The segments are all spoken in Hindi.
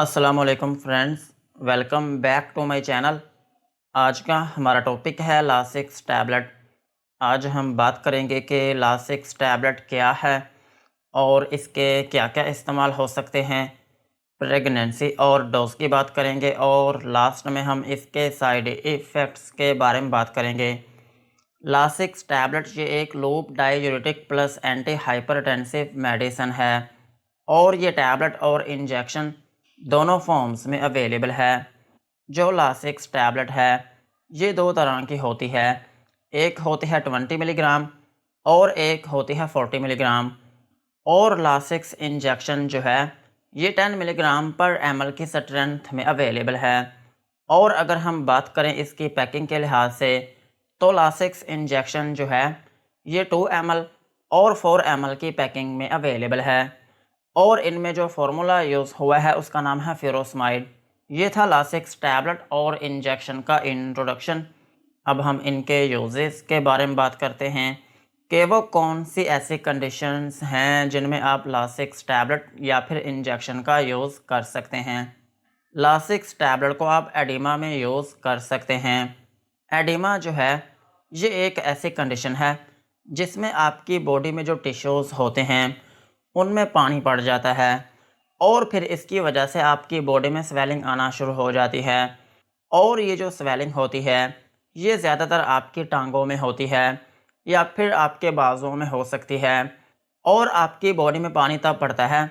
अस्सलामुअलैकुम friends, welcome back to my channel. आज का हमारा टॉपिक है लासिक्स टैबलेट। आज हम बात करेंगे कि लासिक्स टैबलेट क्या है और इसके क्या क्या इस्तेमाल हो सकते हैं। प्रेगनेंसी और डोज की बात करेंगे और लास्ट में हम इसके साइड इफ़ेक्ट्स के बारे में बात करेंगे। लासिक्स टैबलेट ये एक loop diuretic plus anti hypertensive medicine है और ये टैबलेट और इंजेक्शन दोनों फॉर्म्स में अवेलेबल है। जो लासिक्स टैबलेट है ये दो तरह की होती है। एक होती है 20 मिलीग्राम और एक होती है 40 मिलीग्राम। और लासिक्स इंजेक्शन जो है ये 10 मिलीग्राम पर ml की स्ट्रेंथ में अवेलेबल है। और अगर हम बात करें इसकी पैकिंग के लिहाज से तो लासिक्स इंजेक्शन जो है ये 2 ml और 4 ml की पैकिंग में अवेलेबल है। और इनमें जो फार्मूला यूज़ हुआ है उसका नाम है फ्यूरोसमाइड। ये था लासिक्स टैबलेट और इंजेक्शन का इंट्रोडक्शन। अब हम इनके यूजेस के बारे में बात करते हैं कि वो कौन सी ऐसी कंडीशंस हैं जिनमें आप लासिक्स टैबलेट या फिर इंजेक्शन का यूज़ कर सकते हैं। लासिक्स टैबलेट को आप एडिमा में यूज़ कर सकते हैं। एडिमा जो है ये एक ऐसी कंडीशन है जिसमें आपकी बॉडी में जो टिश्यूज़ होते हैं उनमें पानी पड़ जाता है और फिर इसकी वजह से आपकी बॉडी में स्वेलिंग आना शुरू हो जाती है। और ये जो स्वेलिंग होती है ये ज़्यादातर आपकी टांगों में होती है या फिर आपके बाजुओं में हो सकती है। और आपकी बॉडी में पानी तब पड़ता है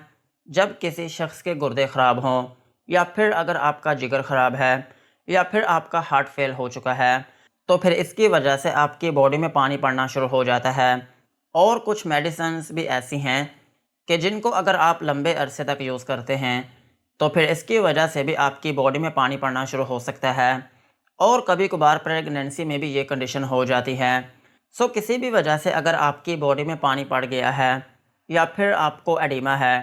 जब किसी शख्स के गुर्दे ख़राब हों या फिर अगर आपका जिगर ख़राब है या फिर आपका हार्ट फेल हो चुका है तो फिर इसकी वजह से आपकी बॉडी में पानी पड़ना शुरू हो जाता है। और कुछ मेडिसिन्स भी ऐसी हैं कि जिनको अगर आप लंबे अरसे तक यूज़ करते हैं तो फिर इसकी वजह से भी आपकी बॉडी में पानी पड़ना शुरू हो सकता है। और कभी कभार प्रेगनेंसी में भी ये कंडीशन हो जाती है। सो किसी भी वजह से अगर आपकी बॉडी में पानी पड़ गया है या फिर आपको एडिमा है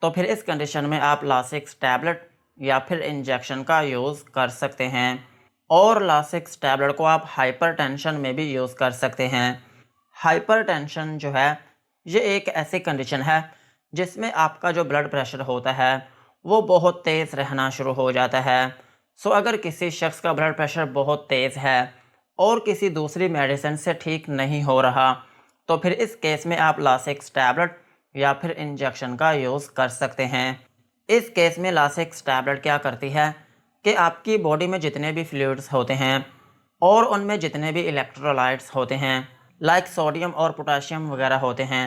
तो फिर इस कंडीशन में आप लासिक्स टैबलेट या फिर इंजेक्शन का यूज़ कर सकते हैं। और लासिक्स टैबलेट को आप हाइपरटेंशन में भी यूज़ कर सकते हैं। हाइपरटेंशन जो है ये एक ऐसी कंडीशन है जिसमें आपका जो ब्लड प्रेशर होता है वो बहुत तेज़ रहना शुरू हो जाता है। सो अगर किसी शख्स का ब्लड प्रेशर बहुत तेज़ है और किसी दूसरी मेडिसिन से ठीक नहीं हो रहा तो फिर इस केस में आप लासिक्स टैबलेट या फिर इंजेक्शन का यूज़ कर सकते हैं। इस केस में लासिक्स टैबलेट क्या करती है कि आपकी बॉडी में जितने भी फ्लूइड्स होते हैं और उनमें जितने भी इलेक्ट्रोलाइट्स होते हैं लाइक सोडियम और पोटाशियम वगैरह होते हैं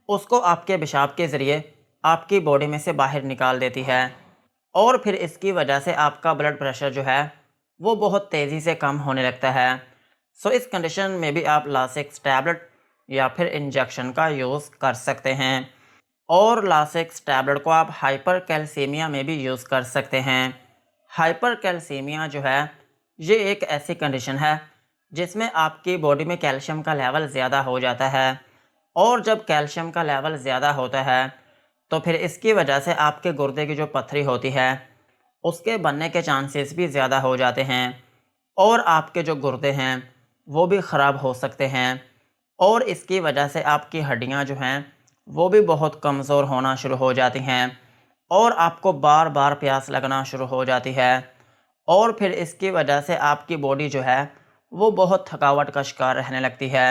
उसको आपके पेशाब के ज़रिए आपकी बॉडी में से बाहर निकाल देती है। और फिर इसकी वजह से आपका ब्लड प्रेशर जो है वो बहुत तेज़ी से कम होने लगता है। सो इस कंडीशन में भी आप लासिक्स टैबलेट या फिर इंजेक्शन का यूज़ कर सकते हैं। और लासिक्स टैबलेट को आप हाइपर कैल्सीमिया में भी यूज़ कर सकते हैं। हाइपर कैल्सीमिया जो है ये एक ऐसी कंडीशन है जिसमें आपकी बॉडी में कैल्शियम का लेवल ज़्यादा हो जाता है। और जब कैल्शियम का लेवल ज़्यादा होता है तो फिर इसकी वजह से आपके गुर्दे की जो पथरी होती है उसके बनने के चांसेस भी ज़्यादा हो जाते हैं और आपके जो गुर्दे हैं वो भी ख़राब हो सकते हैं। और इसकी वजह से आपकी हड्डियां जो हैं वो भी बहुत कमज़ोर होना शुरू हो जाती हैं और आपको बार बार प्यास लगना शुरू हो जाती है। और फिर इसकी वजह से आपकी बॉडी जो है वो बहुत थकावट का शिकार रहने लगती है।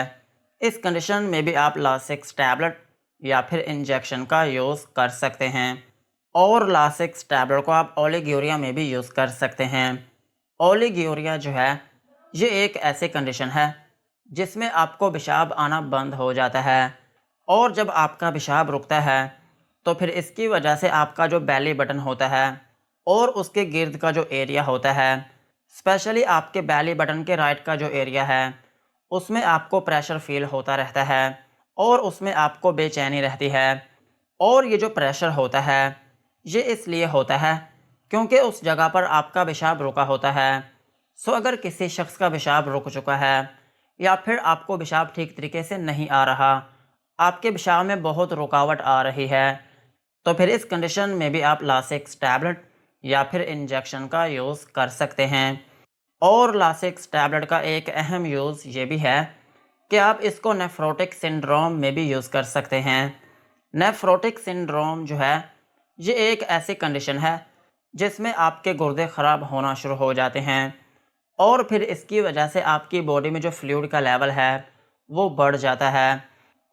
इस कंडीशन में भी आप लासिक्स टैबलेट या फिर इंजेक्शन का यूज़ कर सकते हैं। और लासिक्स टैबलेट को आप ओलिगोरिया में भी यूज़ कर सकते हैं। ओलिगोरिया जो है ये एक ऐसी कंडीशन है जिसमें आपको पेशाब आना बंद हो जाता है। और जब आपका पेशाब रुकता है तो फिर इसकी वजह से आपका जो बेली बटन होता है और उसके गिर्द का जो एरिया होता है स्पेशली आपके बेली बटन के राइट का जो एरिया है उसमें आपको प्रेशर फील होता रहता है और उसमें आपको बेचैनी रहती है। और ये जो प्रेशर होता है ये इसलिए होता है क्योंकि उस जगह पर आपका पेशाब रुका होता है। सो अगर किसी शख्स का पेशाब रुक चुका है या फिर आपको पेशाब ठीक तरीके से नहीं आ रहा, आपके पेशाब में बहुत रुकावट आ रही है तो फिर इस कंडीशन में भी आप लासिक्स टैबलेट या फिर इंजेक्शन का यूज़ कर सकते हैं। और लासिक्स टैबलेट का एक अहम यूज़ ये भी है कि आप इसको नेफ्रोटिक सिंड्रोम में भी यूज़ कर सकते हैं। नेफ्रोटिक सिंड्रोम जो है ये एक ऐसी कंडीशन है जिसमें आपके गुर्दे ख़राब होना शुरू हो जाते हैं और फिर इसकी वजह से आपकी बॉडी में जो फ्लूइड का लेवल है वो बढ़ जाता है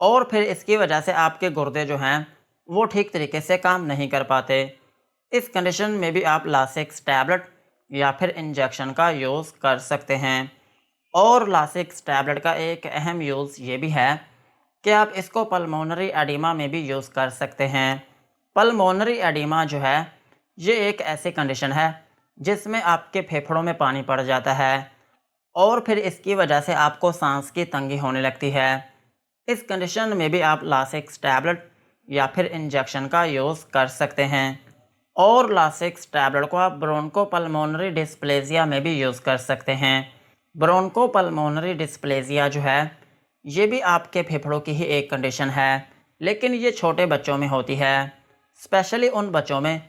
और फिर इसकी वजह से आपके गुर्दे जो हैं वो ठीक तरीके से काम नहीं कर पाते। इस कंडीशन में भी आप लासिक्स टैबलेट या फिर इंजेक्शन का यूज़ कर सकते हैं। और लासिक्स टैबलेट का एक अहम यूज़ ये भी है कि आप इसको पल्मोनरी एडिमा में भी यूज़ कर सकते हैं। पल्मोनरी एडिमा जो है ये एक ऐसी कंडीशन है जिसमें आपके फेफड़ों में पानी पड़ जाता है और फिर इसकी वजह से आपको सांस की तंगी होने लगती है। इस कंडीशन में भी आप लासिक्स टैबलेट या फिर इंजेक्शन का यूज़ कर सकते हैं। और लासिक्स टैबलेट को आप ब्रोंकोपल्मोनरी डिस्प्लेजिया में भी यूज़ कर सकते हैं। ब्रोंकोपल्मोनरी डिस्प्लेजिया जो है ये भी आपके फेफड़ों की ही एक कंडीशन है, लेकिन ये छोटे बच्चों में होती है, स्पेशली उन बच्चों में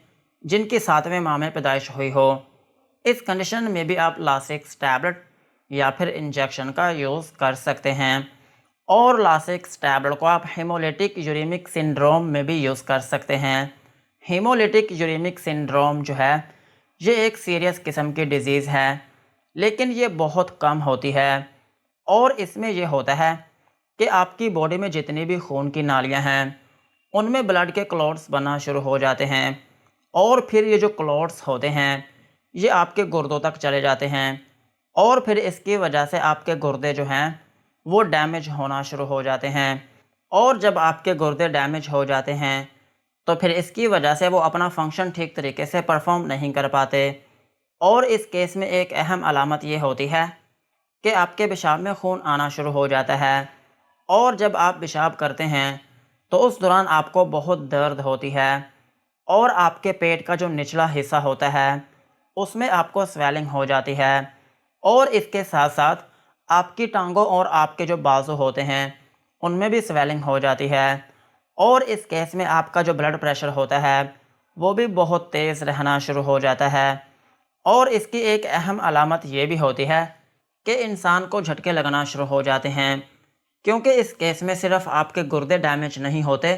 जिनकी 7वें माह में पैदाइश हुई हो। इस कंडीशन में भी आप लासिक्स टैबलेट या फिर इंजेक्शन का यूज़ कर सकते हैं। और लासिक्स टैबलेट को आप हेमोलिटिक यूरेमिक सिंड्रोम में भी यूज़ कर सकते हैं। हेमोलिटिक यूरेमिक सिंड्रोम जो है ये एक सीरियस किस्म की डिज़ीज़ है, लेकिन ये बहुत कम होती है और इसमें यह होता है कि आपकी बॉडी में जितनी भी खून की नालियां हैं उनमें ब्लड के क्लॉट्स बनना शुरू हो जाते हैं और फिर ये जो क्लॉट्स होते हैं ये आपके गुर्दों तक चले जाते हैं और फिर इसकी वजह से आपके गुर्दे जो हैं वो डैमेज होना शुरू हो जाते हैं। और जब आपके गुर्दे डैमेज हो जाते हैं तो फिर इसकी वजह से वो अपना फंक्शन ठीक तरीके से परफॉर्म नहीं कर पाते। और इस केस में एक अहम अलामत ये होती है कि आपके पेशाब में खून आना शुरू हो जाता है और जब आप पेशाब करते हैं तो उस दौरान आपको बहुत दर्द होती है और आपके पेट का जो निचला हिस्सा होता है उसमें आपको स्वेलिंग हो जाती है और इसके साथ साथ आपकी टांगों और आपके जो बाजू होते हैं उनमें भी स्वेलिंग हो जाती है। और इस केस में आपका जो ब्लड प्रेशर होता है वो भी बहुत तेज़ रहना शुरू हो जाता है। और इसकी एक अहम अलामत ये भी होती है कि इंसान को झटके लगना शुरू हो जाते हैं, क्योंकि इस केस में सिर्फ आपके गुर्दे डैमेज नहीं होते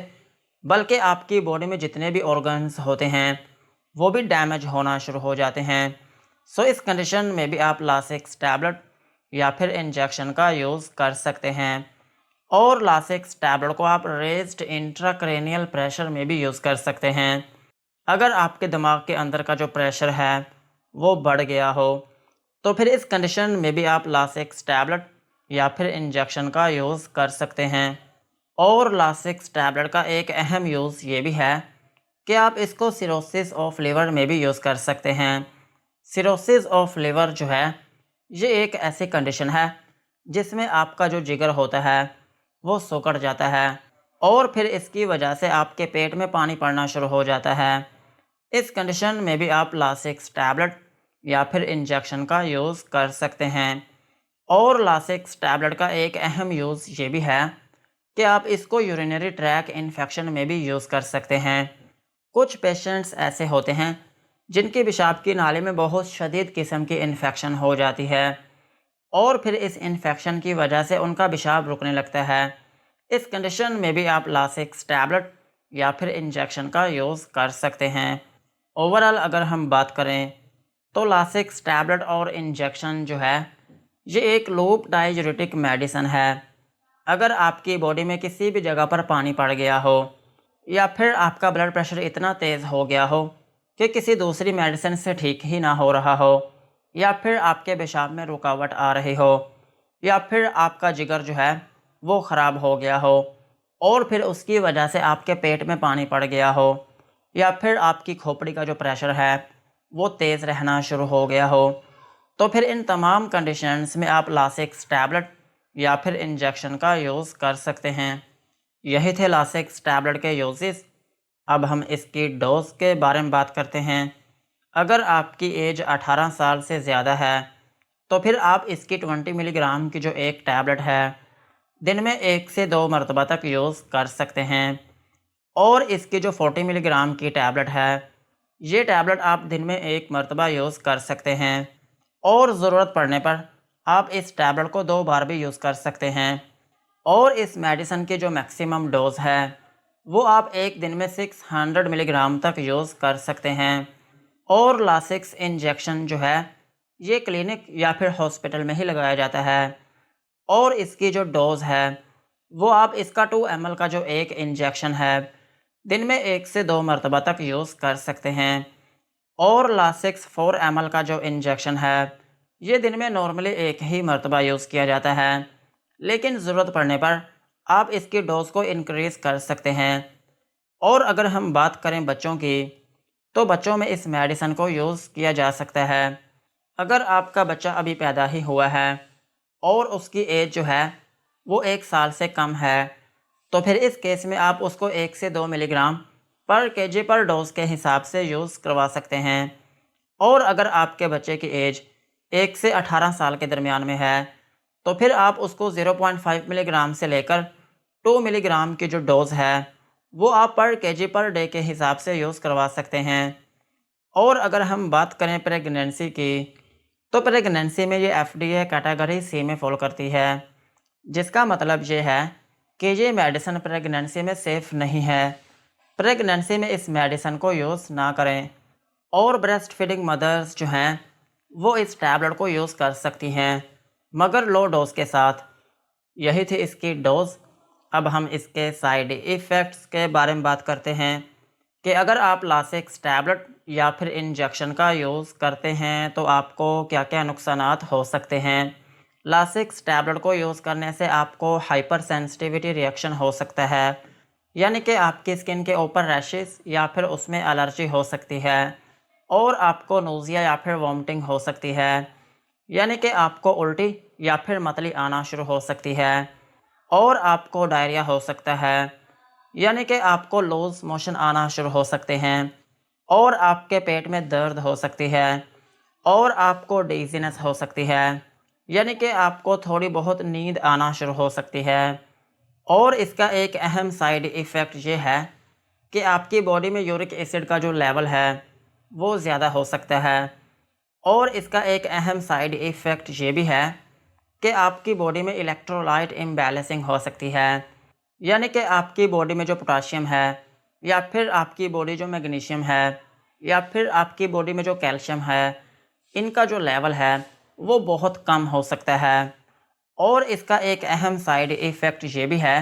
बल्कि आपकी बॉडी में जितने भी ऑर्गन्स होते हैं वो भी डैमेज होना शुरू हो जाते हैं। सो इस कंडीशन में भी आप लासिक्स टैबलेट या फिर इंजेक्शन का यूज़ कर सकते हैं। और लासिक्स टैबलेट को आप रेज्ड इंट्राक्रेनियल प्रेशर में भी यूज़ कर सकते हैं। अगर आपके दिमाग के अंदर का जो प्रेशर है वो बढ़ गया हो तो फिर इस कंडीशन में भी आप लासिक्स टैबलेट या फिर इंजेक्शन का यूज़ कर सकते हैं। और लासिक्स टैबलेट का एक अहम यूज़ ये भी है कि आप इसको सिरोसिस ऑफ लिवर में भी यूज़ कर सकते हैं। सिरोसिस ऑफ लिवर जो है ये एक ऐसी कंडीशन है जिसमें आपका जो जिगर होता है वो सिकुड़ जाता है और फिर इसकी वजह से आपके पेट में पानी पड़ना शुरू हो जाता है। इस कंडीशन में भी आप लासिक्स टैबलेट या फिर इंजेक्शन का यूज़ कर सकते हैं। और लासिक्स टैबलेट का एक अहम यूज़ ये भी है कि आप इसको यूरिनरी ट्रैक इन्फेक्शन में भी यूज़ कर सकते हैं। कुछ पेशेंट्स ऐसे होते हैं जिनकी पेशाब की नाली में बहुत शदीद किस्म की इन्फेक्शन हो जाती है और फिर इस इन्फेक्शन की वजह से उनका पेशाब रुकने लगता है। इस कंडीशन में भी आप लासिक्स टैबलेट या फिर इंजेक्शन का यूज़ कर सकते हैं। ओवरऑल अगर हम बात करें तो लासिक्स टैबलेट और इंजेक्शन जो है ये एक लूप डाययूरेटिक मेडिसिन है। अगर आपकी बॉडी में किसी भी जगह पर पानी पड़ गया हो या फिर आपका ब्लड प्रेशर इतना तेज़ हो गया हो कि किसी दूसरी मेडिसिन से ठीक ही ना हो रहा हो या फिर आपके पेशाब में रुकावट आ रही हो या फिर आपका जिगर जो है वो ख़राब हो गया हो और फिर उसकी वजह से आपके पेट में पानी पड़ गया हो या फिर आपकी खोपड़ी का जो प्रेशर है वो तेज़ रहना शुरू हो गया हो, तो फिर इन तमाम कंडीशंस में आप लासिक्स टैबलेट या फिर इंजेक्शन का यूज़ कर सकते हैं। यही थे लासिक्स टैबलेट के यूजेस। अब हम इसकी डोज के बारे में बात करते हैं। अगर आपकी एज 18 साल से ज़्यादा है तो फिर आप इसकी 20 मिलीग्राम की जो एक टैबलेट है दिन में 1 से 2 मरतबा तक यूज़ कर सकते हैं। और इसकी जो 40 मिलीग्राम की टैबलेट है ये टैबलेट आप दिन में 1 मरतबा यूज़ कर सकते हैं और ज़रूरत पड़ने पर आप इस टैबलेट को 2 बार भी यूज़ कर सकते हैं। और इस मेडिसिन की जो मैक्सिमम डोज है वो आप एक दिन में 600 मिलीग्राम तक यूज़ कर सकते हैं। और लासिक्स इंजेक्शन जो है ये क्लिनिक या फिर हॉस्पिटल में ही लगाया जाता है और इसकी जो डोज़ है वो आप इसका 2 ml का जो एक इंजेक्शन है दिन में 1 से 2 मरतबा तक यूज़ कर सकते हैं। और लासिक्स 4 ml का जो इंजेक्शन है ये दिन में नॉर्मली एक ही मरतबा यूज़ किया जाता है, लेकिन ज़रूरत पड़ने पर आप इसकी डोज़ को इंक्रीज़ कर सकते हैं। और अगर हम बात करें बच्चों की, तो बच्चों में इस मेडिसिन को यूज़ किया जा सकता है। अगर आपका बच्चा अभी पैदा ही हुआ है और उसकी एज जो है वो 1 साल से कम है, तो फिर इस केस में आप उसको 1 से 2 मिलीग्राम पर केजी पर डोज़ के हिसाब से यूज़ करवा सकते हैं। और अगर आपके बच्चे की एज 1 से 18 साल के दरमियान में है, तो फिर आप उसको 0.5 मिलीग्राम से लेकर 2 मिलीग्राम की जो डोज़ है वो आप पर केजी पर डे के हिसाब से यूज़ करवा सकते हैं। और अगर हम बात करें प्रेगनेंसी की, तो प्रेगनेंसी में ये FDA कैटेगरी सी में फॉल करती है, जिसका मतलब ये है कि ये मेडिसिन प्रेगनेंसी में सेफ़ नहीं है। प्रेगनेंसी में इस मेडिसिन को यूज़ ना करें। और ब्रेस्ट फीडिंग मदर्स जो हैं वो इस टैबलेट को यूज़ कर सकती हैं, मगर लो डोज़ के साथ। यही थी इसकी डोज़। अब हम इसके साइड इफ़ेक्ट्स के बारे में बात करते हैं कि अगर आप लासिक्स टैबलेट या फिर इंजेक्शन का यूज़ करते हैं तो आपको क्या क्या नुकसानात हो सकते हैं। लासिक्स टैबलेट को यूज़ करने से आपको हाइपर सेंसिटिविटी रिएक्शन हो सकता है, यानी कि आपकी स्किन के ऊपर रैशेस या फिर उसमें एलर्जी हो सकती है और आपको नोज़िया या फिर वॉमिटिंग हो सकती है, यानी कि आपको उल्टी या फिर मतली आना शुरू हो सकती है और आपको डायरिया हो सकता है, यानी कि आपको लूज़ मोशन आना शुरू हो सकते हैं और आपके पेट में दर्द हो सकती है और आपको डिज़ीनेस हो सकती है, यानी कि आपको थोड़ी बहुत नींद आना शुरू हो सकती है। और इसका एक अहम साइड इफ़ेक्ट ये है कि आपकी बॉडी में यूरिक एसिड का जो लेवल है वो ज़्यादा हो सकता है। और इसका एक अहम साइड इफ़ेक्ट ये भी है कि आपकी बॉडी में इलेक्ट्रोलाइट इम्बैलेंसिंग हो सकती है, यानी कि आपकी बॉडी में जो पोटाशियम है या फिर आपकी बॉडी जो मैग्नीशियम है या फिर आपकी बॉडी में जो कैल्शियम है, इनका जो लेवल है वो बहुत कम हो सकता है। और इसका एक अहम साइड इफ़ेक्ट ये भी है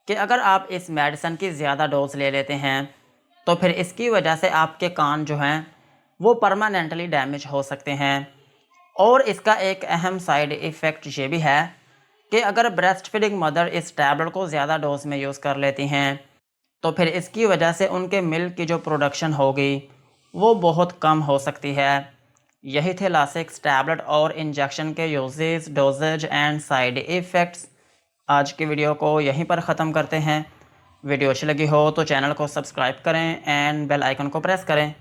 कि अगर आप इस मेडिसिन की ज़्यादा डोज ले लेते हैं तो फिर इसकी वजह से आपके कान जो हैं वो परमानेंटली डैमेज हो सकते हैं। और इसका एक अहम साइड इफ़ेक्ट ये भी है कि अगर ब्रेस्ट फीडिंग मदर इस टैबलेट को ज़्यादा डोज में यूज़ कर लेती हैं तो फिर इसकी वजह से उनके मिल्क की जो प्रोडक्शन होगी वो बहुत कम हो सकती है। यही थे लासिक्स टैबलेट और इंजेक्शन के uses, doses and side effects. आज की वीडियो को यहीं पर ख़त्म करते हैं। वीडियो अच्छी लगी हो तो चैनल को सब्सक्राइब करें एंड बेल आइकन को प्रेस करें।